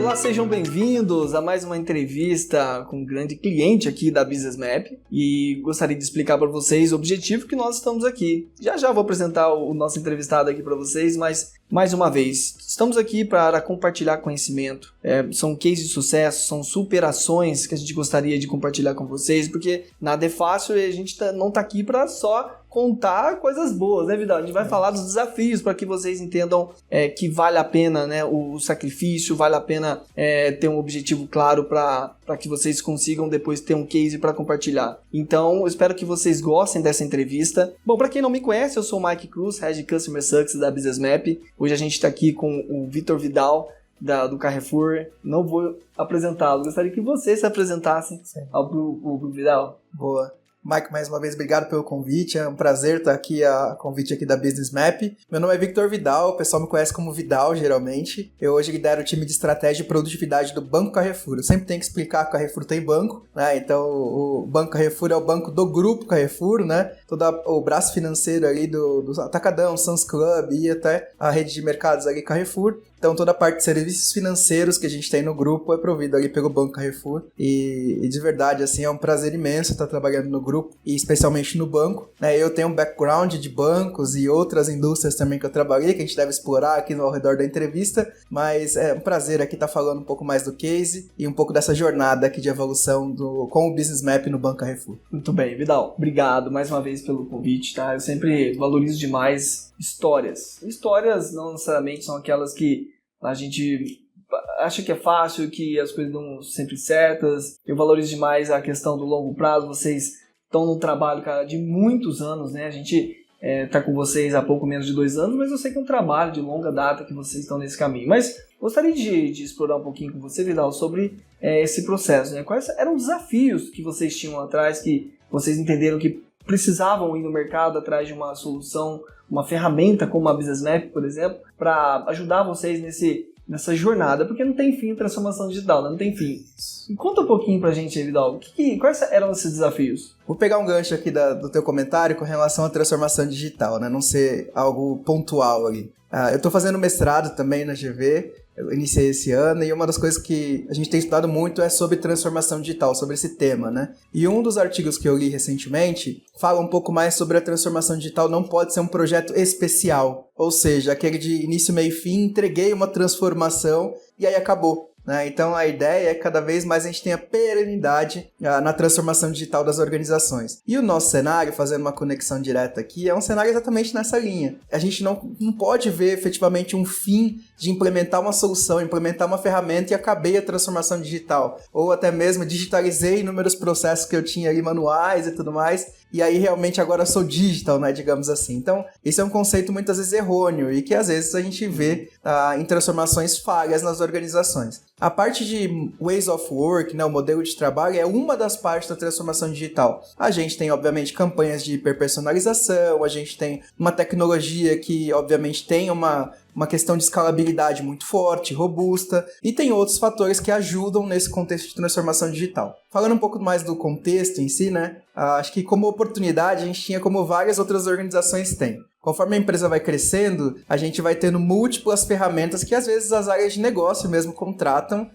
Olá, sejam bem-vindos a mais uma entrevista com um grande cliente aqui da Business Map e gostaria de explicar para vocês o objetivo que nós estamos aqui. Já vou apresentar o nosso entrevistado aqui para vocês, mas mais uma vez, estamos aqui para compartilhar conhecimento. São cases de sucesso, são superações que a gente gostaria de compartilhar com vocês, porque nada é fácil e a gente não está aqui para só contar coisas boas, né, Vidal? A gente vai falar dos desafios para que vocês entendam que vale a pena, né, o sacrifício, vale a pena ter um objetivo claro para que vocês consigam depois ter um case para compartilhar. Então, eu espero que vocês gostem dessa entrevista. Bom, para quem não me conhece, eu sou o Mike Cruz, Head Customer Success da Business Map. Hoje a gente está aqui com o Vitor Vidal, do Carrefour. Não vou apresentá-lo, gostaria que você se apresentasse ao Vidal. Boa. Mike, mais uma vez, obrigado pelo convite. É um prazer estar aqui, a convite aqui da Business Map. Meu nome é Victor Vidal, o pessoal me conhece como Vidal, geralmente. Eu hoje lidero o time de estratégia e produtividade do Banco Carrefour. Eu sempre tenho que explicar que o Carrefour tem banco, né? Então, o Banco Carrefour é o banco do Grupo Carrefour, né? Todo o braço financeiro ali do Atacadão, Sam's Club e até a rede de mercados ali Carrefour. Então, toda a parte de serviços financeiros que a gente tem no grupo é provida ali pelo Banco Carrefour. E de verdade, assim, é um prazer imenso estar trabalhando no grupo, e especialmente no banco, né? Eu tenho um background de bancos e outras indústrias também que eu trabalhei, que a gente deve explorar aqui ao redor da entrevista, mas é um prazer aqui estar falando um pouco mais do case e um pouco dessa jornada aqui de evolução com o Business Map no Banco Carrefour. Muito bem, Vidal. Obrigado mais uma vez pelo convite, tá? Eu sempre valorizo demais histórias. Histórias não necessariamente são aquelas que a gente acha que é fácil, que as coisas dão sempre certas. Eu valorizo demais a questão do longo prazo. Vocês estão num trabalho, cara, de muitos anos, né? A gente tá com vocês há pouco menos de 2 anos, mas eu sei que é um trabalho de longa data que vocês estão nesse caminho. Mas gostaria de explorar um pouquinho com você, Vidal, sobre esse processo, né? Quais eram os desafios que vocês tinham lá atrás, que vocês entenderam que precisavam ir no mercado atrás de uma solução, uma ferramenta como a Business Map, por exemplo, para ajudar vocês nessa jornada, porque não tem fim a transformação digital, né? Não tem fim. E conta um pouquinho pra gente aí, Vidal, quais eram esses desafios? Vou pegar um gancho aqui do teu comentário com relação à transformação digital, né? Não ser algo pontual ali. Eu tô fazendo mestrado também na GV, eu iniciei esse ano, e uma das coisas que a gente tem estudado muito é sobre transformação digital, sobre esse tema, né? E um dos artigos que eu li recentemente fala um pouco mais sobre a transformação digital não pode ser um projeto especial, ou seja, aquele de início, meio e fim, entreguei uma transformação e aí acabou. Então a ideia é que cada vez mais a gente tenha perenidade na transformação digital das organizações. E o nosso cenário, fazendo uma conexão direta aqui, é um cenário exatamente nessa linha. A gente não pode ver efetivamente um fim de implementar uma solução, implementar uma ferramenta e acabei a transformação digital. Ou até mesmo digitalizei inúmeros processos que eu tinha ali manuais e tudo mais, e aí realmente agora sou digital, né, digamos assim. Então, esse é um conceito muitas vezes errôneo e que às vezes a gente vê em transformações falhas nas organizações. A parte de ways of work, né, o modelo de trabalho, é uma das partes da transformação digital. A gente tem, obviamente, campanhas de hiperpersonalização, a gente tem uma tecnologia que, obviamente, tem uma questão de escalabilidade muito forte, robusta, e tem outros fatores que ajudam nesse contexto de transformação digital. Falando um pouco mais do contexto em si, né, acho que como oportunidade a gente tinha como várias outras organizações têm. Conforme a empresa vai crescendo, a gente vai tendo múltiplas ferramentas que às vezes as áreas de negócio mesmo contratam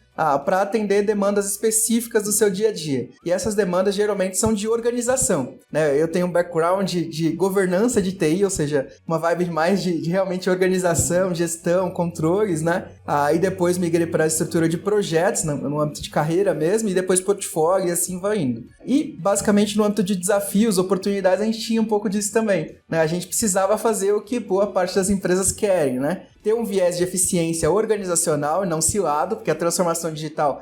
para atender demandas específicas do seu dia a dia. E essas demandas geralmente são de organização, né? Eu tenho um background de governança de TI, ou seja, uma vibe mais de realmente organização, gestão, controles, né? E depois migrei para a estrutura de projetos, no âmbito de carreira mesmo, e depois portfólio e assim vai indo. E basicamente no âmbito de desafios, oportunidades, a gente tinha um pouco disso também, né? A gente precisava fazer o que boa parte das empresas querem, né? Ter um viés de eficiência organizacional e não cilado, porque a transformação digital,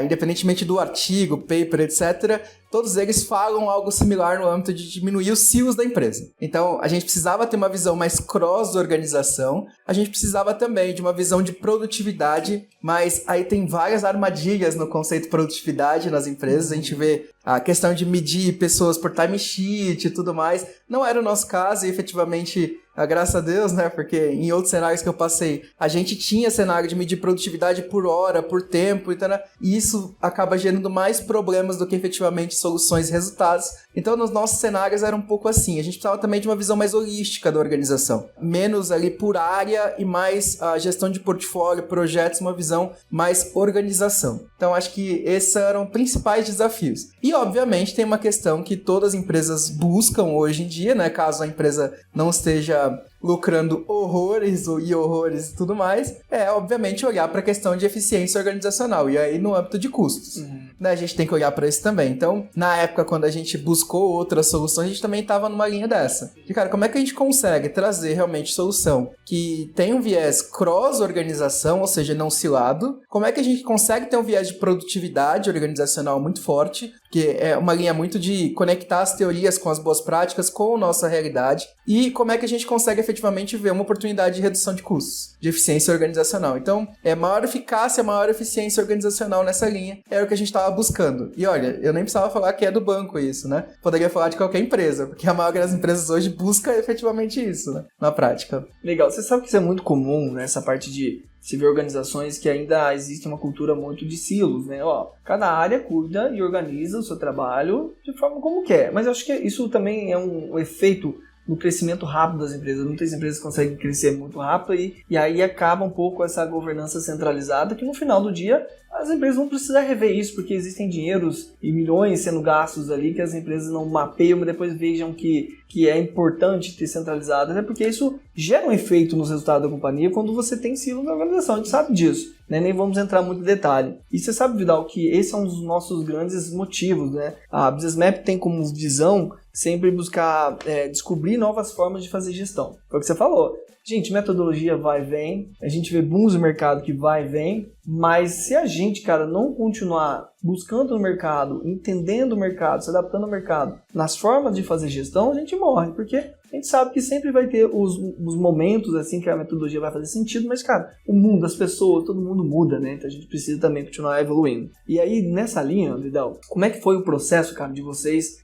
independentemente do artigo, paper, etc., todos eles falam algo similar no âmbito de diminuir os silos da empresa. Então, a gente precisava ter uma visão mais cross-organização, a gente precisava também de uma visão de produtividade, mas aí tem várias armadilhas no conceito de produtividade nas empresas. A gente vê a questão de medir pessoas por timesheet e tudo mais. Não era o nosso caso e efetivamente, graças a Deus, né? Porque em outros cenários que eu passei, a gente tinha cenário de medir produtividade por hora, por tempo, então, né? E isso acaba gerando mais problemas do que efetivamente soluções e resultados. Então, nos nossos cenários era um pouco assim. A gente precisava também de uma visão mais holística da organização. Menos ali por área e mais a gestão de portfólio, projetos, uma visão mais organização. Então, acho que esses eram os principais desafios. E, obviamente, tem uma questão que todas as empresas buscam hoje em dia, né? Caso a empresa não esteja lucrando horrores e tudo mais, obviamente olhar para a questão de eficiência organizacional, e aí no âmbito de custos. Né, a gente tem que olhar para isso também. Então, na época, quando a gente buscou outras soluções, a gente também estava numa linha dessa. De, cara, como é que a gente consegue trazer realmente solução que tem um viés cross-organização, ou seja, não cilado? Como é que a gente consegue ter um viés de produtividade organizacional muito forte, que é uma linha muito de conectar as teorias com as boas práticas, com a nossa realidade, e como é que a gente consegue efetivamente ver uma oportunidade de redução de custos, de eficiência organizacional. Então, maior eficácia, maior eficiência organizacional nessa linha era o que a gente estava buscando. E olha, eu nem precisava falar que é do banco isso, né? Poderia falar de qualquer empresa, porque a maioria das empresas hoje busca efetivamente isso, né? Na prática. Legal. Você sabe que isso é muito comum, né? Essa parte de se vê organizações que ainda existe uma cultura muito de silos, né? Ó, cada área cuida e organiza o seu trabalho de forma como quer. Mas eu acho que isso também é um efeito no crescimento rápido das empresas. Muitas empresas conseguem crescer muito rápido e aí acaba um pouco essa governança centralizada, que no final do dia as empresas vão precisar rever isso, porque existem dinheiros e milhões sendo gastos ali que as empresas não mapeiam e depois vejam que é importante ter centralizado, né? Porque isso gera um efeito nos resultados da companhia quando você tem silo na organização, a gente sabe disso, né? Nem vamos entrar muito em detalhe. E você sabe, Vidal, que esse é um dos nossos grandes motivos, né? A Business Map tem como visão sempre buscar descobrir novas formas de fazer gestão. Foi o que você falou. Gente, metodologia vai e vem, a gente vê booms no mercado que vai e vem, mas se a gente, cara, não continuar buscando no mercado, entendendo o mercado, se adaptando ao mercado, nas formas de fazer gestão, a gente morre, porque a gente sabe que sempre vai ter os momentos assim que a metodologia vai fazer sentido, mas, cara, o mundo, as pessoas, todo mundo muda, né? Então a gente precisa também continuar evoluindo. E aí, nessa linha, Vidal, como é que foi o processo, cara, de vocês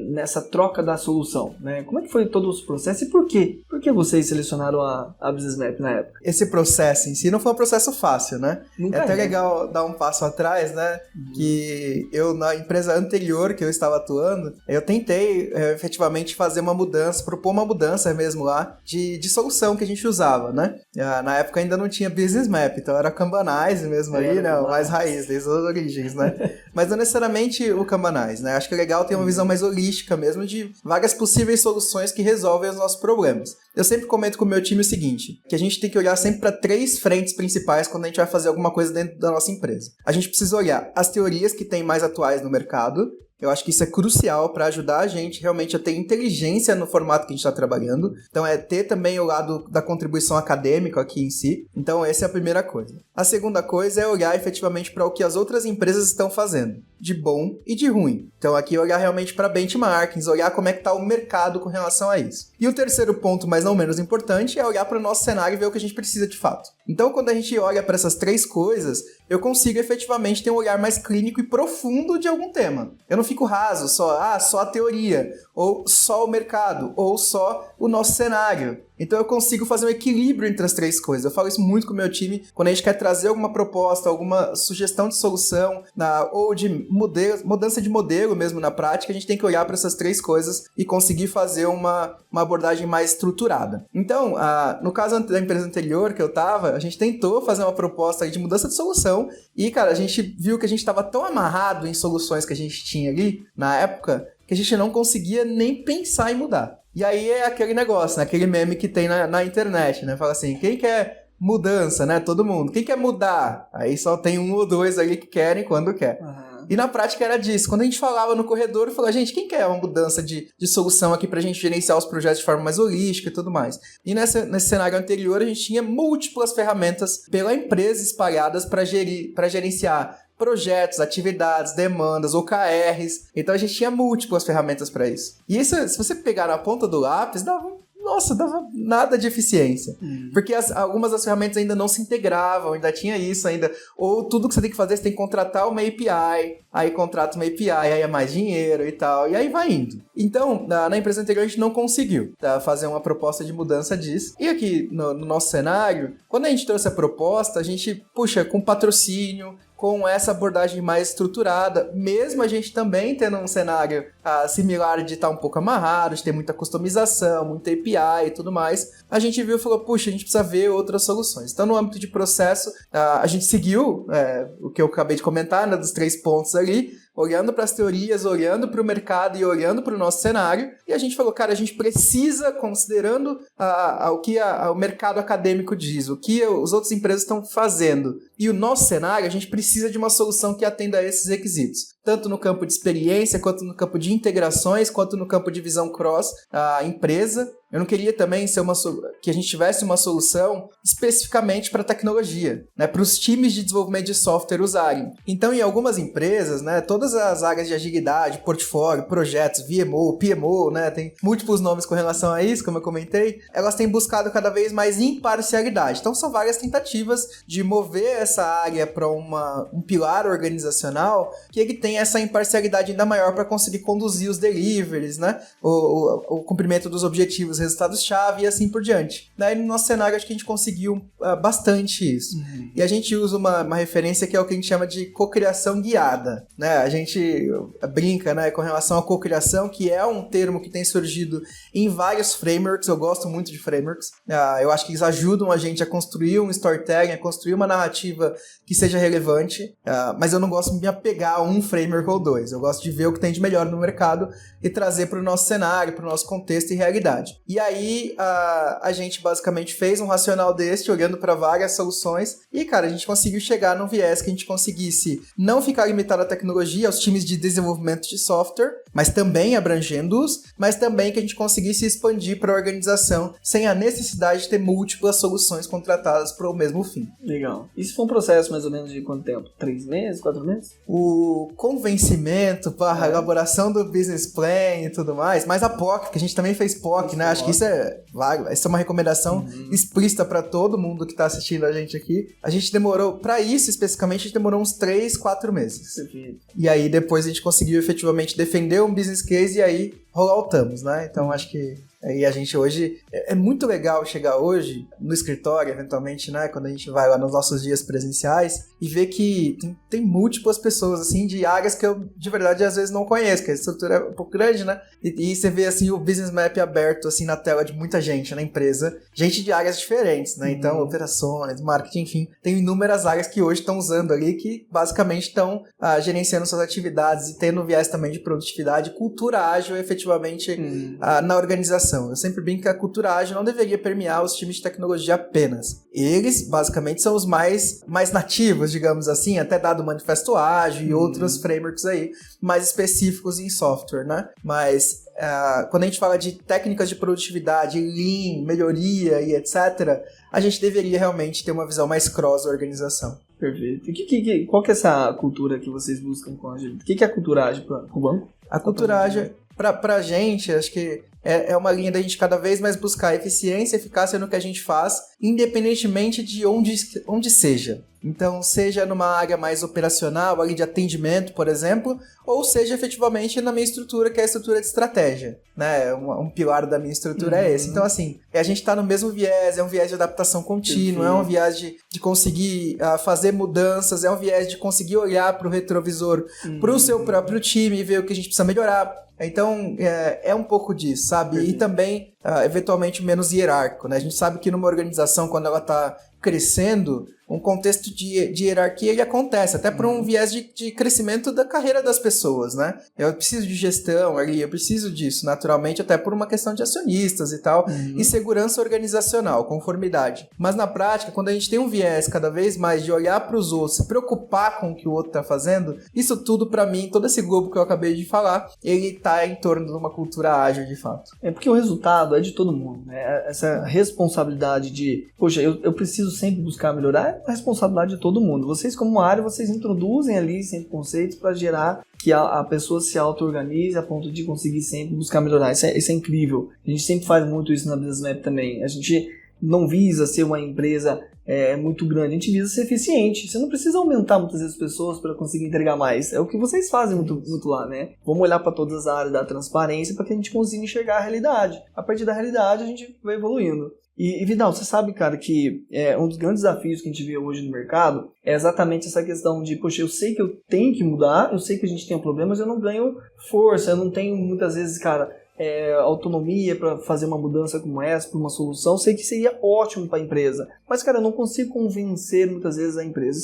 nessa troca da solução, né? Como é que foi todo o processo e por quê? Por que vocês selecionaram a Business Map na época? Esse processo em si não foi um processo fácil, né? Nunca é até legal dar um passo atrás, né? Que eu, na empresa anterior que eu estava atuando, eu tentei efetivamente fazer uma mudança, propor uma mudança mesmo lá de solução que a gente usava, né? Na época ainda não tinha Business Map, então era Kanbanize mesmo ali, né? Mais raiz, desde as origens, né? Mas não necessariamente o Kanbanize, né? Acho que é legal ter uma visão mais holística mesmo de várias possíveis soluções que resolvem os nossos problemas. Eu sempre comento com o meu time o seguinte, que a gente tem que olhar sempre para 3 frentes principais quando a gente vai fazer alguma coisa dentro da nossa empresa. A gente precisa olhar as teorias que tem mais atuais no mercado. Eu acho que isso é crucial para ajudar a gente realmente a ter inteligência no formato que a gente está trabalhando. Então, ter também o lado da contribuição acadêmica aqui em si. Então, essa é a primeira coisa. A segunda coisa é olhar efetivamente para o que as outras empresas estão fazendo, de bom e de ruim. Então, aqui olhar realmente para benchmarkings, olhar como é que está o mercado com relação a isso. E o terceiro ponto, mas não menos importante, é olhar para o nosso cenário e ver o que a gente precisa de fato. Então, quando a gente olha para essas 3 coisas, eu consigo efetivamente ter um olhar mais clínico e profundo de algum tema. Eu não fico raso, só a teoria, ou só o mercado, ou só o nosso cenário. Então eu consigo fazer um equilíbrio entre as 3 coisas. Eu falo isso muito com o meu time, quando a gente quer trazer alguma proposta, alguma sugestão de solução, ou de mudança de modelo mesmo na prática, a gente tem que olhar para essas 3 coisas e conseguir fazer uma abordagem mais estruturada. Então, no caso da empresa anterior que eu estava, a gente tentou fazer uma proposta de mudança de solução e, cara, a gente viu que a gente estava tão amarrado em soluções que a gente tinha ali, na época, que a gente não conseguia nem pensar em mudar. E aí é aquele negócio, né? Aquele meme que tem na internet, né? Fala assim, quem quer mudança, né? Todo mundo. Quem quer mudar? Aí só tem 1 ou 2 ali que querem quando quer. E na prática era disso. Quando a gente falava no corredor, eu falava, gente, quem quer uma mudança de solução aqui pra gente gerenciar os projetos de forma mais holística e tudo mais? E nesse cenário anterior, a gente tinha múltiplas ferramentas pela empresa espalhadas para gerenciar projetos, atividades, demandas, OKRs. Então a gente tinha múltiplas ferramentas para isso. E isso, se você pegar na ponta do lápis, dava nossa, dava nada de eficiência. Porque algumas das ferramentas ainda não se integravam, ainda tinha isso ainda. Ou tudo que você tem que fazer, você tem que contratar uma API, aí contrata uma API, aí é mais dinheiro e tal, e aí vai indo. Então, na empresa anterior a gente não conseguiu fazer uma proposta de mudança disso. E aqui no nosso cenário, quando a gente trouxe a proposta, a gente, com patrocínio, com essa abordagem mais estruturada, mesmo a gente também tendo um cenário similar de estar um pouco amarrado, de ter muita customização, muita API e tudo mais, a gente viu e falou, a gente precisa ver outras soluções. Então, no âmbito de processo, a gente seguiu o que eu acabei de comentar, dos 3 pontos ali, olhando para as teorias, olhando para o mercado e olhando para o nosso cenário, e a gente falou, cara, a gente precisa, considerando o que o mercado acadêmico diz, o que as outras empresas estão fazendo, e o nosso cenário, a gente precisa de uma solução que atenda a esses requisitos, tanto no campo de experiência, quanto no campo de integrações, quanto no campo de visão cross empresa. Eu não queria também que a gente tivesse uma solução especificamente para tecnologia, né, para os times de desenvolvimento de software usarem. Então, em algumas empresas, né, todas as áreas de agilidade, portfólio, projetos, VMO, PMO, né, tem múltiplos nomes com relação a isso, como eu comentei, elas têm buscado cada vez mais imparcialidade. Então, são várias tentativas de mover essa área para um pilar organizacional que ele tem essa imparcialidade ainda maior para conseguir conduzir os deliveries, né, o cumprimento dos objetivos, resultados-chave e assim por diante. Daí no nosso cenário acho que a gente conseguiu bastante isso. E a gente usa uma referência que é o que a gente chama de cocriação guiada, né? A gente brinca, né, com relação à cocriação, que é um termo que tem surgido em vários frameworks. Eu gosto muito de frameworks. Eu acho que eles ajudam a gente a construir um storytelling, a construir uma narrativa que seja relevante, mas eu não gosto de me apegar a um framework ou 2. Eu gosto de ver o que tem de melhor no mercado e trazer para o nosso cenário, para o nosso contexto e realidade. E aí, a gente basicamente fez um racional deste, olhando para várias soluções, e, cara, a gente conseguiu chegar num viés que a gente conseguisse não ficar limitado à tecnologia, aos times de desenvolvimento de software, mas também abrangendo-os, mas também que a gente conseguisse expandir para a organização, sem a necessidade de ter múltiplas soluções contratadas para o mesmo fim. Legal. Isso foi um processo mais ou menos de quanto tempo? 3 meses? 4 meses? O convencimento, a elaboração do business plan e tudo mais, mas a POC, que a gente também fez POC, né? Acho que isso é vago, essa é uma recomendação explícita para todo mundo que tá assistindo a gente aqui. A gente demorou, para isso especificamente, a gente demorou uns 3, 4 meses. E aí depois a gente conseguiu efetivamente defender um business case e aí rolloutamos, né? Então acho que aí a gente hoje, é muito legal chegar hoje no escritório, eventualmente, né, quando a gente vai lá nos nossos dias presenciais e ver que tem múltiplas pessoas, assim, de áreas que eu, de verdade, às vezes não conheço, que a estrutura é um pouco grande, né, e você vê, assim, o business map aberto, assim, na tela de muita gente na empresa, gente de áreas diferentes, né, então, operações, marketing, enfim, tem inúmeras áreas que hoje estão usando ali, que basicamente estão gerenciando suas atividades e tendo viés também de produtividade, cultura ágil, efetivamente, na organização. Eu sempre brinco que a cultura ágil não deveria permear os times de tecnologia apenas. Eles, basicamente, são os mais nativos, digamos assim, até dado o Manifesto Ágil e outros frameworks aí, mais específicos em software, né? Mas quando a gente fala de técnicas de produtividade, Lean, melhoria e etc., a gente deveria realmente ter uma visão mais cross da organização. Perfeito. E qual que é essa cultura que vocês buscam com a gente? O que é a cultura ágil para o banco? A cultura ágil, pra gente, acho que é uma linha da gente cada vez mais buscar eficiência e eficácia no que a gente faz, independentemente de onde seja. Então, seja numa área mais operacional, ali de atendimento, por exemplo, ou seja efetivamente na minha estrutura, que é a estrutura de estratégia, né? Um pilar da minha estrutura é esse. Então, assim, a gente está no mesmo viés, é um viés de adaptação contínua, é um viés de conseguir fazer mudanças, é um viés de conseguir olhar para o retrovisor, para o seu próprio time e ver o que a gente precisa melhorar. Então, é um pouco disso, sabe? E também, eventualmente, menos hierárquico, né? A gente sabe que numa organização, quando ela está crescendo, um contexto de hierarquia ele acontece, até por um viés de crescimento da carreira das pessoas, né? Eu preciso de gestão ali, eu preciso disso, naturalmente, até por uma questão de acionistas e tal, e segurança organizacional, conformidade. Mas na prática, quando a gente tem um viés cada vez mais de olhar para os outros, se preocupar com o que o outro está fazendo, isso tudo para mim, todo esse globo que eu acabei de falar, ele tá em torno de uma cultura ágil de fato. É porque o resultado é de todo mundo, né? Essa responsabilidade de, poxa, eu preciso sempre buscar melhorar, é a responsabilidade de todo mundo. Vocês, como área, vocês introduzem ali sempre conceitos para gerar que a pessoa se auto-organize a ponto de conseguir sempre buscar melhorar. Isso é incrível. A gente sempre faz muito isso na Business Map também. A gente não visa ser uma empresa muito grande, a gente visa ser eficiente. Você não precisa aumentar muitas vezes as pessoas para conseguir entregar mais. É o que vocês fazem muito lá, né? Vamos olhar para todas as áreas da transparência para que a gente consiga enxergar a realidade. A partir da realidade, a gente vai evoluindo. E Vidal, você sabe, cara, que um dos grandes desafios que a gente vê hoje no mercado é exatamente essa questão de, poxa, eu sei que eu tenho que mudar, eu sei que a gente tem um problema, mas eu não ganho força, eu não tenho muitas vezes, cara, autonomia para fazer uma mudança como essa, para uma solução. Sei que seria ótimo para a empresa, mas, cara, eu não consigo convencer muitas vezes a empresa.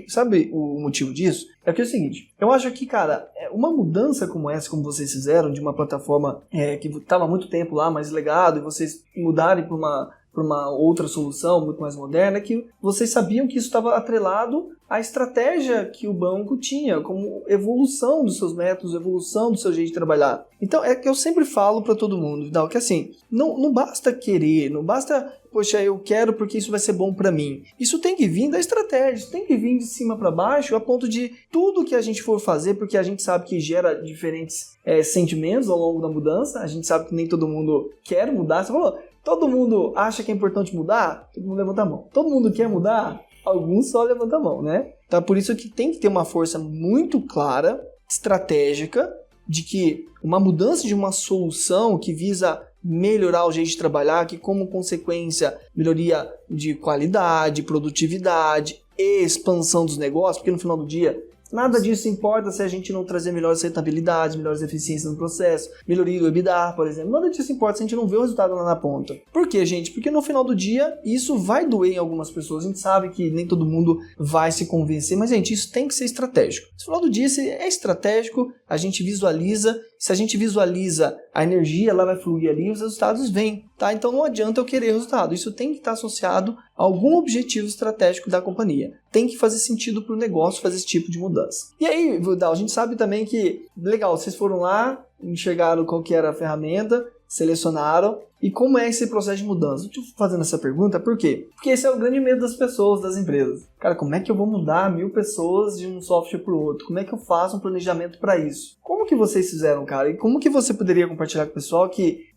Sabe o motivo disso? É que é o seguinte, eu acho que, cara, uma mudança como essa, como vocês fizeram, de uma plataforma que estava há muito tempo lá, mais legado, e vocês mudarem para uma outra solução muito mais moderna, que vocês sabiam que isso estava atrelado à estratégia que o banco tinha, como evolução dos seus métodos, evolução do seu jeito de trabalhar. Então, é que eu sempre falo para todo mundo, Vidal, que assim, não basta querer, não basta, poxa, eu quero porque isso vai ser bom para mim. Isso tem que vir da estratégia, isso tem que vir de cima para baixo, a ponto de tudo que a gente for fazer, porque a gente sabe que gera diferentes sentimentos ao longo da mudança, a gente sabe que nem todo mundo quer mudar. Você falou, todo mundo acha que é importante mudar? Todo mundo levanta a mão. Todo mundo quer mudar? Alguns só levantam a mão, né? Então é por isso que tem que ter uma força muito clara, estratégica, de que uma mudança de uma solução que visa melhorar o jeito de trabalhar, que como consequência melhoria de qualidade, produtividade e expansão dos negócios, porque no final do dia nada disso importa se a gente não trazer melhores rentabilidades, melhores eficiências no processo, melhoria do EBITDA, por exemplo. Nada disso importa se a gente não vê o resultado lá na ponta. Por quê, gente? Porque no final do dia, isso vai doer em algumas pessoas. A gente sabe que nem todo mundo vai se convencer, mas, gente, isso tem que ser estratégico. No final do dia, se é estratégico, a gente visualiza. Se a gente visualiza a energia, ela vai fluir ali e os resultados vêm, tá? Então não adianta eu querer resultado. Isso tem que estar associado a algum objetivo estratégico da companhia. Tem que fazer sentido para o negócio fazer esse tipo de mudança. E aí, Vidal, a gente sabe também que, legal, vocês foram lá, enxergaram qual que era a ferramenta, selecionaram. E como é esse processo de mudança? Eu estou fazendo essa pergunta, por quê? Porque esse é o grande medo das pessoas, das empresas. Cara, como é que eu vou mudar 1000 pessoas de um software para o outro? Como é que eu faço um planejamento para isso? Como que vocês fizeram, cara? E como que você poderia compartilhar com o pessoal que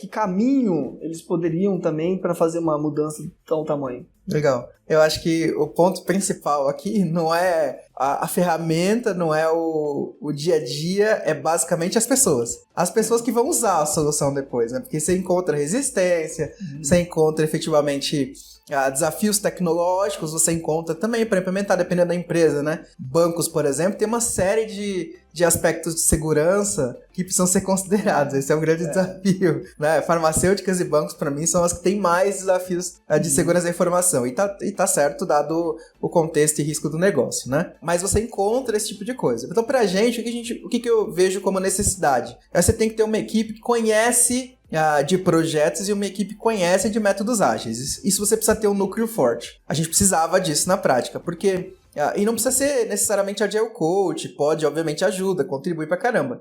caminho eles poderiam também para fazer uma mudança de tal tamanho? Legal. Eu acho que o ponto principal aqui não é a ferramenta, não é o dia a dia, é basicamente as pessoas. As pessoas que vão usar a solução depois, né? Porque você encontra resistência, você encontra efetivamente desafios tecnológicos, você encontra também para implementar, dependendo da empresa, né? Bancos, por exemplo, tem uma série de aspectos de segurança que precisam ser considerados. Esse é um grande desafio, né? Farmacêuticas e bancos, para mim, são as que têm mais desafios de segurança da informação. E tá certo, dado o contexto e risco do negócio, né? Mas você encontra esse tipo de coisa. Então, pra gente, o que eu vejo como necessidade? Você tem que ter uma equipe que conhece de projetos e uma equipe que conhece de métodos ágeis. Isso você precisa ter um núcleo forte. A gente precisava disso na prática, porque... E não precisa ser necessariamente Agile Coach, pode, obviamente, ajuda, contribui pra caramba,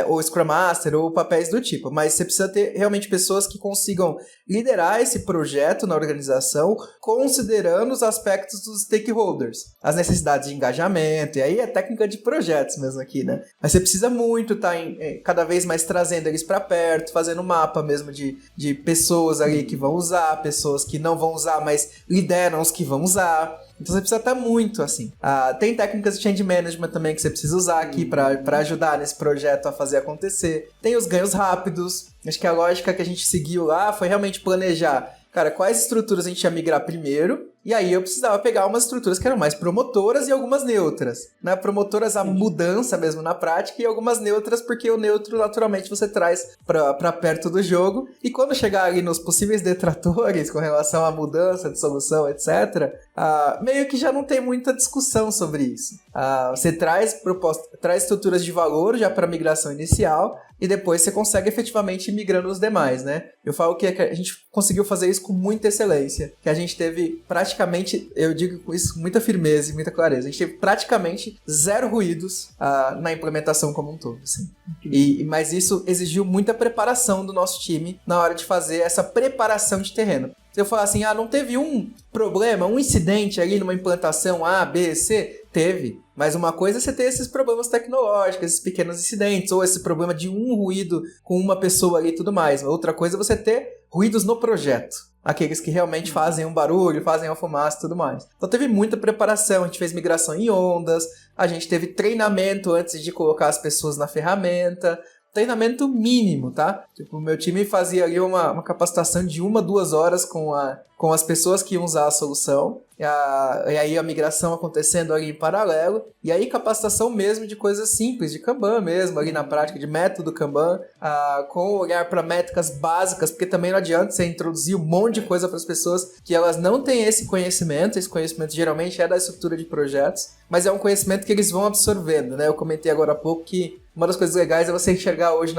ou Scrum Master, ou papéis do tipo, mas você precisa ter realmente pessoas que consigam liderar esse projeto na organização, considerando os aspectos dos stakeholders, as necessidades de engajamento, e aí é técnica de projetos mesmo aqui, né? Mas você precisa muito estar cada vez mais trazendo eles pra perto, fazendo um mapa mesmo de pessoas ali que vão usar, pessoas que não vão usar, mas lideram os que vão usar. Então você precisa estar muito assim. Tem técnicas de change management também que você precisa usar aqui para ajudar nesse projeto a fazer acontecer. Tem os ganhos rápidos. Acho que a lógica que a gente seguiu lá foi realmente planejar, cara, quais estruturas a gente ia migrar primeiro. E aí eu precisava pegar umas estruturas que eram mais promotoras e algumas neutras, né? Promotoras a mudança mesmo na prática e algumas neutras porque o neutro naturalmente você traz pra perto do jogo. E quando chegar ali nos possíveis detratores com relação à mudança de solução, etc., meio que já não tem muita discussão sobre isso. Você traz estruturas de valor já para migração inicial e depois você consegue efetivamente ir migrando os demais, né? Eu falo que a gente conseguiu fazer isso com muita excelência, que a gente teve praticamente, eu digo com isso com muita firmeza e muita clareza, a gente teve praticamente 0 ruídos na implementação como um todo, assim. Mas isso exigiu muita preparação do nosso time na hora de fazer essa preparação de terreno. Se eu falar assim, não teve um problema, um incidente ali numa implantação A, B, C, teve. Mas uma coisa é você ter esses problemas tecnológicos, esses pequenos incidentes, ou esse problema de um ruído com uma pessoa ali e tudo mais. Outra coisa é você ter ruídos no projeto. Aqueles que realmente fazem um barulho, fazem uma fumaça e tudo mais. Então teve muita preparação, a gente fez migração em ondas, a gente teve treinamento antes de colocar as pessoas na ferramenta, treinamento mínimo, tá? Tipo, o meu time fazia ali uma capacitação de 1-2 horas com as pessoas que iam usar a solução, e aí a migração acontecendo ali em paralelo, e aí capacitação mesmo de coisas simples, de Kanban mesmo, ali na prática, de método Kanban, com olhar para métricas básicas, porque também não adianta você introduzir um monte de coisa para as pessoas que elas não têm esse conhecimento geralmente é da estrutura de projetos, mas é um conhecimento que eles vão absorvendo, né? Eu comentei agora há pouco que uma das coisas legais é você enxergar hoje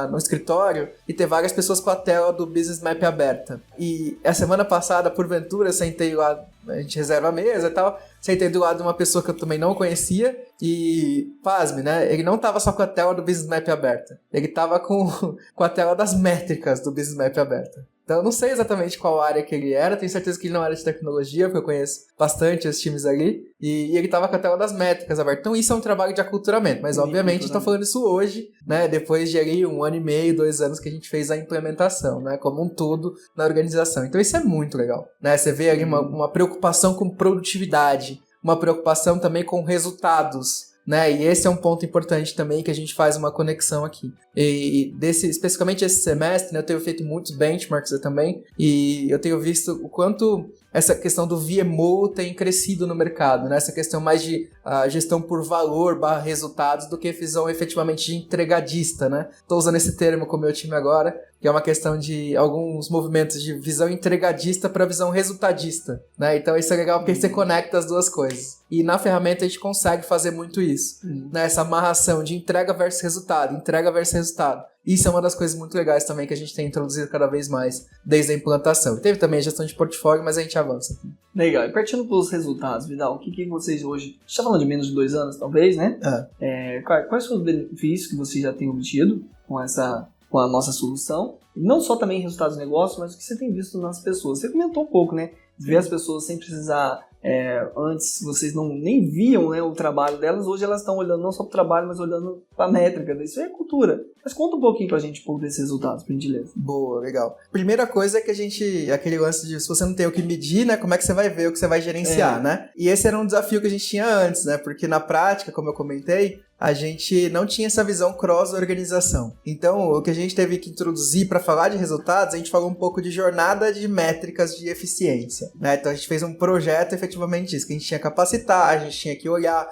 no escritório e ter várias pessoas com a tela do Business Map aberta. E a semana passada, porventura, eu sentei lá, a gente reserva a mesa e tal, sentei do lado de uma pessoa que eu também não conhecia e, pasme, né? Ele não tava só com a tela do Business Map aberta, ele tava com a tela das métricas do Business Map aberta. Então eu não sei exatamente qual área que ele era, tenho certeza que ele não era de tecnologia, porque eu conheço bastante os times ali, e ele tava com a tela das métricas aberta. Então isso é um trabalho de aculturamento, mas obviamente a gente tá falando isso hoje, né, depois de ali 1 ano e meio, 2 anos que a gente fez a implementação, né, como um todo na organização. Então isso é muito legal, né, você vê ali uma preocupação com produtividade, uma preocupação também com resultados, né? E esse é um ponto importante também que a gente faz uma conexão aqui. E especificamente esse semestre, né, eu tenho feito muitos benchmarks também, e eu tenho visto o quanto essa questão do VMO tem crescido no mercado, né? Essa questão mais de gestão por valor / resultados do que visão efetivamente de entregadista, né? Estou usando esse termo com o meu time agora, que é uma questão de alguns movimentos de visão entregadista para visão resultadista, né? Então isso é legal porque você conecta as duas coisas. E na ferramenta a gente consegue fazer muito isso, né? Essa amarração de entrega versus resultado. Isso é uma das coisas muito legais também que a gente tem introduzido cada vez mais desde a implantação. Teve também a gestão de portfólio, mas a gente avança aqui. Legal. E partindo para os resultados, Vidal, o que vocês hoje... A gente está falando de menos de 2 anos, talvez, né? Quais são os benefícios que vocês já têm obtido com a nossa solução? E não só também resultados de negócio, mas o que você tem visto nas pessoas. Você comentou um pouco, né? Ver as pessoas sem precisar... antes vocês nem viam, né, o trabalho delas, hoje elas estão olhando não só para o trabalho, mas olhando para a métrica. Isso é cultura. Mas conta um pouquinho pra gente desses resultados, por gentileza. Boa, legal. Primeira coisa é que aquele lance de se você não tem o que medir, né, como é que você vai ver o que você vai gerenciar, né? E esse era um desafio que a gente tinha antes, né, porque na prática, como eu comentei, a gente não tinha essa visão cross-organização. Então, o que a gente teve que introduzir para falar de resultados, a gente falou um pouco de jornada de métricas de eficiência, né? Então, a gente fez um projeto efetivamente disso, que a gente tinha que capacitar, a gente tinha que olhar,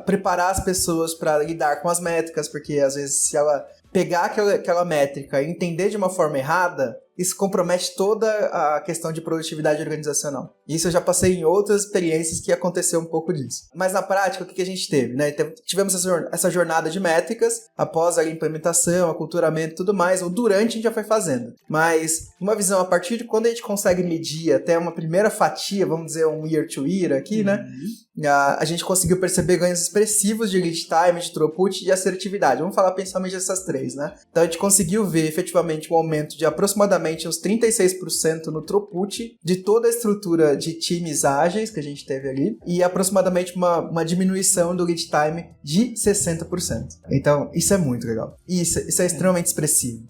preparar as pessoas para lidar com as métricas, porque às vezes se ela pegar aquela métrica e entender de uma forma errada, isso compromete toda a questão de produtividade organizacional. Isso eu já passei em outras experiências que aconteceu um pouco disso. Mas na prática, o que a gente teve? Né? Tivemos essa jornada de métricas, após a implementação, aculturamento e tudo mais, ou durante a gente já foi fazendo. Mas uma visão a partir de quando a gente consegue medir até uma primeira fatia, vamos dizer um year to year aqui, né? A gente conseguiu perceber ganhos expressivos de lead time, de throughput e de assertividade. Vamos falar principalmente dessas três, né? Então a gente conseguiu ver efetivamente um aumento de aproximadamente uns 36% no throughput de toda a estrutura de times ágeis que a gente teve ali e aproximadamente uma diminuição do lead time de 60%. Então, isso é muito legal. Isso é extremamente expressivo.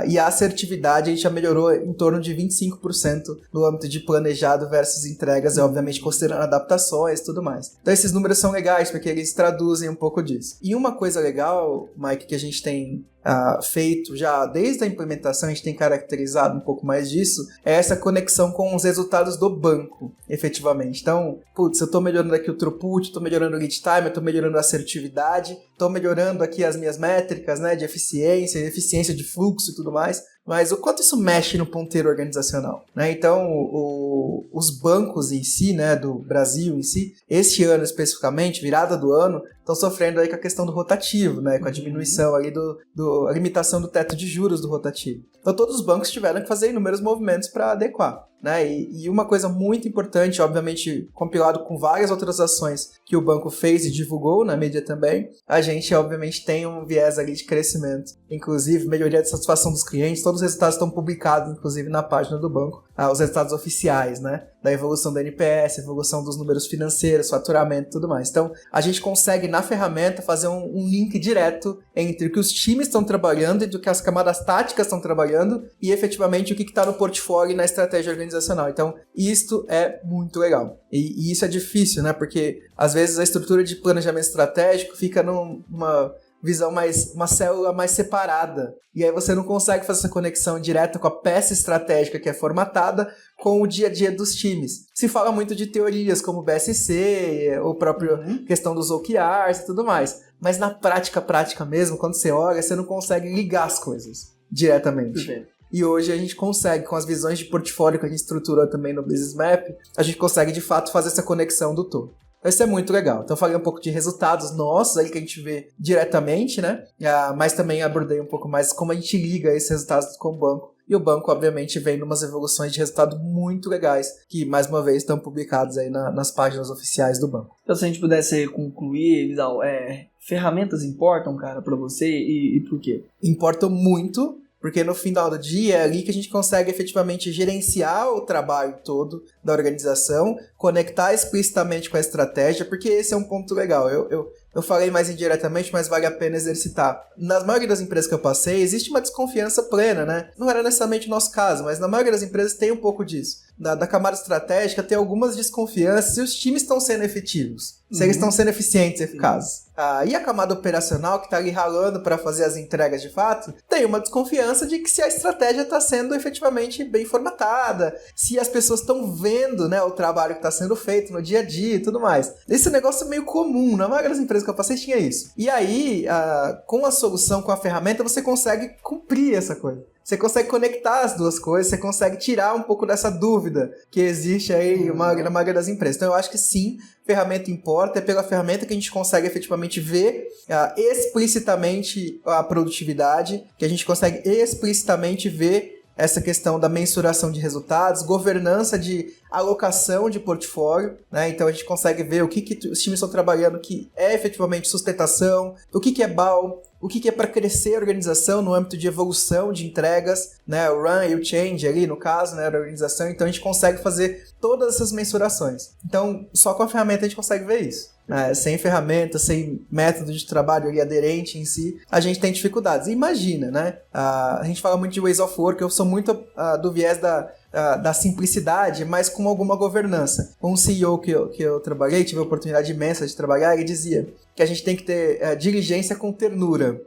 E a assertividade a gente já melhorou em torno de 25% no âmbito de planejado versus entregas, obviamente considerando adaptações e tudo mais. Então, esses números são legais porque eles traduzem um pouco disso. E uma coisa legal, Mike, que a gente tem feito já desde a implementação, a gente tem caracterizado um pouco mais disso, é essa conexão com os resultados do banco, efetivamente. Então, eu estou melhorando aqui o throughput, estou melhorando o lead time, eu estou melhorando a assertividade, estou melhorando aqui as minhas métricas, né, de eficiência de fluxo e tudo mais, mas o quanto isso mexe no ponteiro organizacional, né? Então, os bancos em si, né, do Brasil em si, este ano especificamente, virada do ano, estão sofrendo aí com a questão do rotativo, né, com a diminuição ali a limitação do teto de juros do rotativo. Então, todos os bancos tiveram que fazer inúmeros movimentos para adequar, né? E uma coisa muito importante, obviamente, compilado com várias outras ações que o banco fez e divulgou na mídia também, a gente, obviamente, tem um viés ali de crescimento, inclusive melhoria de satisfação dos clientes, todos os resultados estão publicados, inclusive, na página do banco. os resultados oficiais, né? Da evolução do NPS, evolução dos números financeiros, faturamento e tudo mais. Então, a gente consegue, na ferramenta, fazer um link direto entre o que os times estão trabalhando e do que as camadas táticas estão trabalhando e, efetivamente, o que está no portfólio e na estratégia organizacional. Então, isto é muito legal. E isso é difícil, né? Porque, às vezes, a estrutura de planejamento estratégico fica numa visão uma célula mais separada. E aí você não consegue fazer essa conexão direta com a peça estratégica que é formatada com o dia a dia dos times. Se fala muito de teorias como BSC, ou própria questão dos OKRs e tudo mais. Mas na prática mesmo, quando você olha, você não consegue ligar as coisas diretamente. E hoje a gente consegue, com as visões de portfólio que a gente estruturou também no Business Map, a gente consegue de fato fazer essa conexão do todo. Isso é muito legal. Então eu falei um pouco de resultados nossos aí que a gente vê diretamente, né? Mas também abordei um pouco mais como a gente liga esses resultados com o banco. E o banco, obviamente, vem numas evoluções de resultado muito legais, que, mais uma vez, estão publicados aí nas páginas oficiais do banco. Então, se a gente pudesse concluir, Vidal, ferramentas importam, cara, para você e por quê? Importam muito, porque no final do dia é ali que a gente consegue efetivamente gerenciar o trabalho todo da organização, conectar explicitamente com a estratégia, porque esse é um ponto legal. Eu falei mais indiretamente, mas vale a pena exercitar. Nas maioria das empresas que eu passei, existe uma desconfiança plena, né? Não era necessariamente o nosso caso, mas na maioria das empresas tem um pouco disso. Da camada estratégica tem algumas desconfianças se os times estão sendo efetivos, se eles estão sendo eficientes e eficazes. E a camada operacional, que está ali ralando para fazer as entregas de fato, tem uma desconfiança de que se a estratégia está sendo efetivamente bem formatada, se as pessoas estão vendo, né, o trabalho que está sendo feito no dia a dia e tudo mais. Esse negócio é meio comum, na maioria das empresas que eu passei tinha isso. E aí, com a solução, com a ferramenta, você consegue cumprir essa coisa. Você consegue conectar as duas coisas, você consegue tirar um pouco dessa dúvida que existe aí na maioria das empresas. Então eu acho que sim, ferramenta importa, é pela ferramenta que a gente consegue efetivamente ver explicitamente a produtividade, que a gente consegue explicitamente ver essa questão da mensuração de resultados, governança de alocação de portfólio, né? Então a gente consegue ver o que os times estão trabalhando que é efetivamente sustentação, o que é BAL, o que é para crescer a organização no âmbito de evolução de entregas, né? O run e o change ali, no caso, né, da organização. Então a gente consegue fazer todas essas mensurações. Então só com a ferramenta a gente consegue ver isso. Sem ferramenta, sem método de trabalho ali aderente em si, a gente tem dificuldades. E imagina, né? A gente fala muito de ways of work, eu sou muito do viés da simplicidade, mas com alguma governança. Um CEO que eu trabalhei, tive a oportunidade imensa de trabalhar, ele dizia que a gente tem que ter diligência com ternura.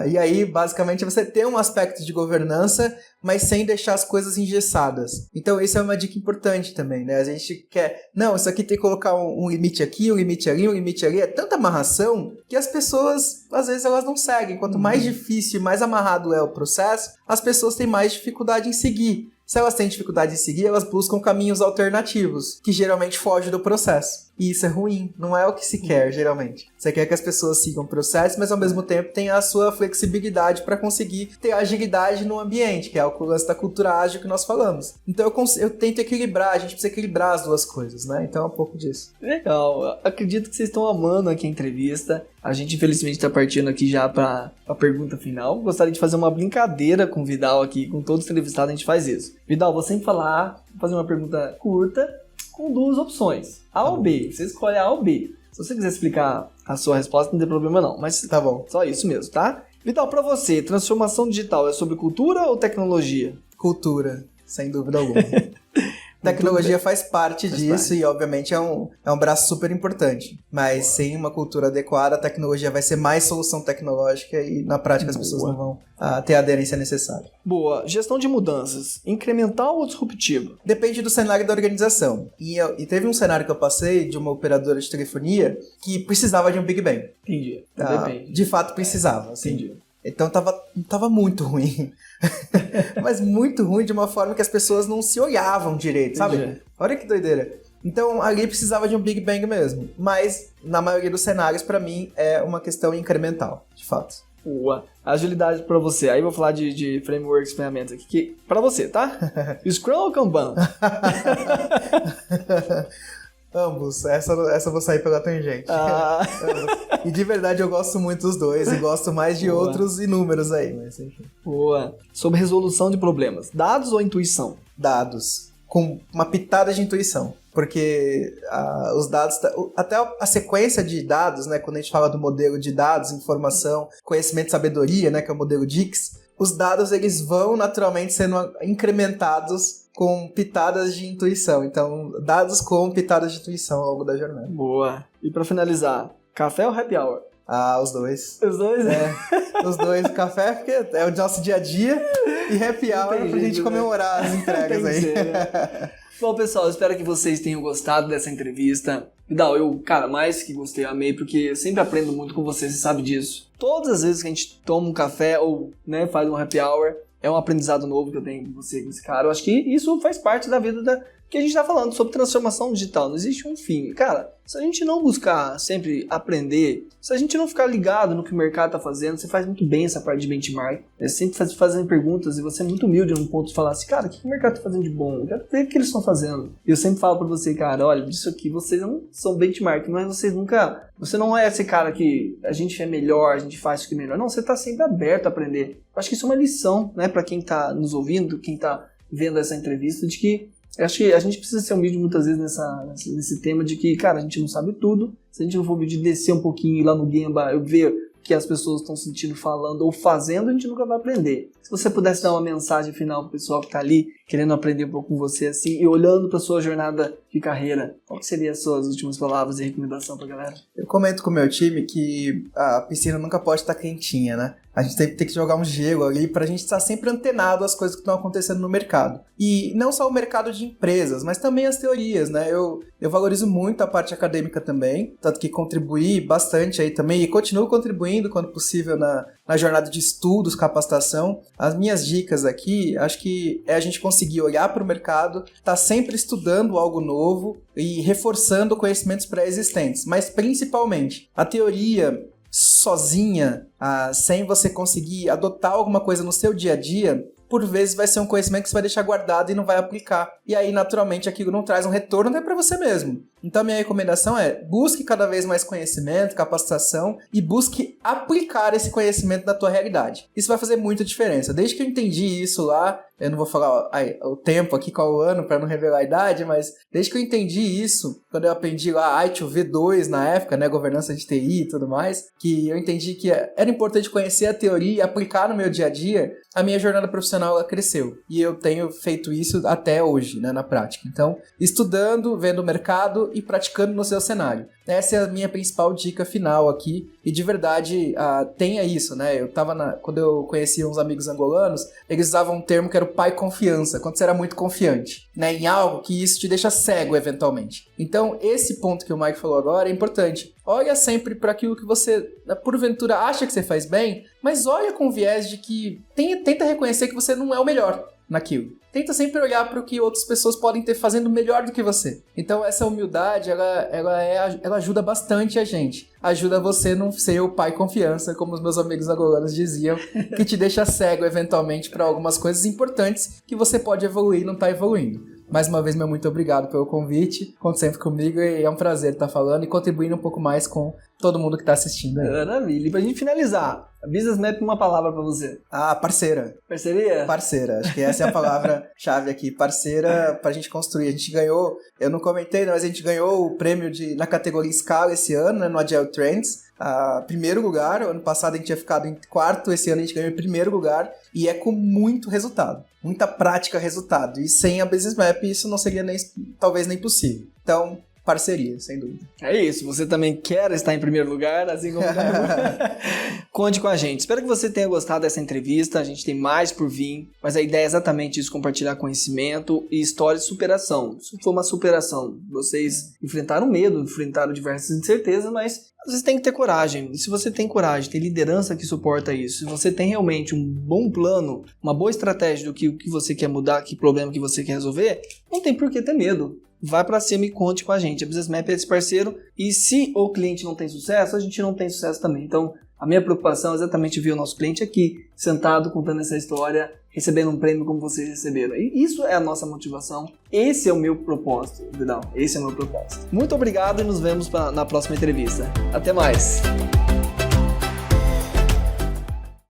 E aí, basicamente, você tem um aspecto de governança, mas sem deixar as coisas engessadas. Então, isso é uma dica importante também, né? A gente quer, não, isso aqui tem que colocar um limite aqui, um limite ali, um limite ali. É tanta amarração que as pessoas, às vezes, elas não seguem. Quanto mais difícil e mais amarrado é o processo, as pessoas têm mais dificuldade em seguir. Se elas têm dificuldade em seguir, elas buscam caminhos alternativos, que geralmente fogem do processo. E isso é ruim, não é o que se quer, geralmente. Você quer que as pessoas sigam o processo, mas ao mesmo tempo tenham a sua flexibilidade para conseguir ter agilidade no ambiente, que é o lance da cultura ágil que nós falamos. Então eu tento equilibrar, a gente precisa equilibrar as duas coisas, né? Então é um pouco disso. Legal, acredito que vocês estão amando aqui a entrevista. A gente infelizmente está partindo aqui já para a pergunta final. Gostaria de fazer uma brincadeira com o Vidal aqui, com todos os entrevistados a gente faz isso. Vidal, vou sempre fazer uma pergunta curta com duas opções, A ou B. Você escolhe A ou B. Se você quiser explicar a sua resposta, não tem problema não, mas tá bom. Só isso mesmo, tá? Vidal, para você, transformação digital é sobre cultura ou tecnologia? Cultura, sem dúvida alguma. Tecnologia faz parte disso e, obviamente, é um braço super importante. Mas sem uma cultura adequada, a tecnologia vai ser mais solução tecnológica e, na prática, as pessoas não vão ter a aderência necessária. Boa. Gestão de mudanças, incremental ou disruptiva? Depende do cenário da organização. E teve um cenário que eu passei de uma operadora de telefonia que precisava de um Big Bang. Entendi. Depende. De fato, precisava. Assim. Entendi. Então tava muito ruim. Mas muito ruim de uma forma que as pessoas não se olhavam direito, sabe? Entendi. Olha que doideira. Então ali precisava de um Big Bang mesmo. Mas na maioria dos cenários, pra mim, é uma questão incremental, de fato. Boa. Agilidade pra você. Aí vou falar de frameworks, ferramentas aqui. Que, pra você, tá? Scrum ou Kanban? Ambos. Essa eu vou sair pela tangente. E de verdade eu gosto muito dos dois e gosto mais de outros inúmeros aí. Mas enfim. Boa. Sobre resolução de problemas. Dados ou intuição? Dados. com uma pitada de intuição. Porque os dados, até a sequência de dados, né, quando a gente fala do modelo de dados, informação, conhecimento e sabedoria, né, que é o modelo DICS, os dados eles vão naturalmente sendo incrementados com pitadas de intuição. Então, dados com pitadas de intuição ao longo da jornada. Boa. E pra finalizar, café ou happy hour? Os dois. Os dois, né? Os dois. O café porque é o nosso dia a dia e happy hour pra gente comemorar as entregas aí. Ser, né? Bom, pessoal, espero que vocês tenham gostado dessa entrevista. Vidal, eu, cara, mais que gostei, amei, porque eu sempre aprendo muito com você sabe disso. Todas as vezes que a gente toma um café ou, né, faz um happy hour, é um aprendizado novo que eu tenho com você, com esse cara. Eu acho que isso faz parte da vida que a gente tá falando sobre transformação digital. Não existe um fim. Cara, se a gente não buscar sempre aprender, se a gente não ficar ligado no que o mercado tá fazendo, você faz muito bem essa parte de benchmark. Sempre fazendo perguntas e você é muito humilde num ponto de falar assim, cara, o que o mercado tá fazendo de bom? Eu quero ver o que eles estão fazendo. E eu sempre falo pra você, cara, olha, disso aqui vocês não são benchmark, mas vocês nunca... Você não é esse cara que a gente é melhor, a gente faz isso que é melhor. Não, você tá sempre aberto a aprender. Eu acho que isso é uma lição, né, pra quem tá nos ouvindo, quem tá vendo essa entrevista, de que eu acho que a gente precisa ser humilde muitas vezes nesse tema de que, cara, a gente não sabe tudo. Se a gente não for de descer um pouquinho lá no Gemba, eu ver o que as pessoas estão sentindo, falando ou fazendo, a gente nunca vai aprender. Se você pudesse dar uma mensagem final pro pessoal que tá ali, querendo aprender um pouco com você, assim, e olhando pra sua jornada de carreira, qual que seria as suas últimas palavras e recomendação pra galera? Eu comento com o meu time que a piscina nunca pode estar quentinha, né? A gente tem que jogar um gelo ali pra gente estar sempre antenado às coisas que estão acontecendo no mercado. E não só o mercado de empresas, mas também as teorias, né? Eu valorizo muito a parte acadêmica também, tanto que contribuí bastante aí também e continuo contribuindo quando possível na jornada de estudos, capacitação. As minhas dicas aqui, acho que é a gente conseguir olhar para o mercado, estar sempre estudando algo novo e reforçando conhecimentos pré-existentes, mas principalmente a teoria sozinha, sem você conseguir adotar alguma coisa no seu dia a dia, por vezes vai ser um conhecimento que você vai deixar guardado e não vai aplicar. E aí, naturalmente, aquilo não traz um retorno até para você mesmo. Então, a minha recomendação é, busque cada vez mais conhecimento, capacitação e busque aplicar esse conhecimento na tua realidade. Isso vai fazer muita diferença. Desde que eu entendi isso lá, eu não vou falar o tempo aqui, qual o ano, para não revelar a idade, mas desde que eu entendi isso, quando eu aprendi lá ITIL V2 na época, né, governança de TI e tudo mais, que eu entendi que era importante conhecer a teoria e aplicar no meu dia a dia, a minha jornada profissional ela cresceu. E eu tenho feito isso até hoje, né, na prática. Então, estudando, vendo o mercado e praticando no seu cenário. Essa é a minha principal dica final aqui. E de verdade, tenha isso, né? Quando eu conhecia uns amigos angolanos, eles usavam um termo que era o pai confiança, quando você era muito confiante, né? Em algo que isso te deixa cego, eventualmente. Então, esse ponto que o Mike falou agora é importante. Olha sempre para aquilo que você, porventura, acha que você faz bem, mas olha com viés de que tenta reconhecer que você não é o melhor naquilo. Tenta sempre olhar para o que outras pessoas podem ter fazendo melhor do que você. Então essa humildade, ela ajuda bastante a gente. Ajuda você a não ser o pai confiança, como os meus amigos angolanos diziam, que te deixa cego eventualmente para algumas coisas importantes que você pode evoluir e não está evoluindo. Mais uma vez, meu muito obrigado pelo convite. Conte sempre comigo e é um prazer estar falando e contribuindo um pouco mais com todo mundo que está assistindo aí. Maravilha. E pra gente finalizar, a Business Map, uma palavra pra você. Parceira. Parceria? Parceira. Acho que essa é a palavra-chave aqui. Parceira pra gente construir. A gente ganhou, eu não comentei, mas a gente ganhou o prêmio na categoria Scala esse ano, né, no Agile Trends. Primeiro lugar. Ano passado a gente tinha ficado em quarto, esse ano a gente ganhou em primeiro lugar. E é com muito resultado. Muita prática, resultado. E sem a Business Map isso não seria talvez nem possível. Então, parceria, sem dúvida. É isso, você também quer estar em primeiro lugar, assim como conte com a gente. Espero que você tenha gostado dessa entrevista, a gente tem mais por vir, mas a ideia é exatamente isso, compartilhar conhecimento e história de superação. Isso foi uma superação, vocês enfrentaram medo, enfrentaram diversas incertezas, mas às vezes tem que ter coragem. E se você tem coragem, tem liderança que suporta isso, se você tem realmente um bom plano, uma boa estratégia do que você quer mudar, que problema que você quer resolver, não tem por que ter medo. Vai pra cima e conte com a gente. A Business Map é esse parceiro. E se o cliente não tem sucesso, a gente não tem sucesso também. Então, a minha preocupação é exatamente ver o nosso cliente aqui, sentado, contando essa história, recebendo um prêmio como vocês receberam. E isso é a nossa motivação. Esse é o meu propósito, Vidal. Esse é o meu propósito. Muito obrigado e nos vemos na próxima entrevista. Até mais!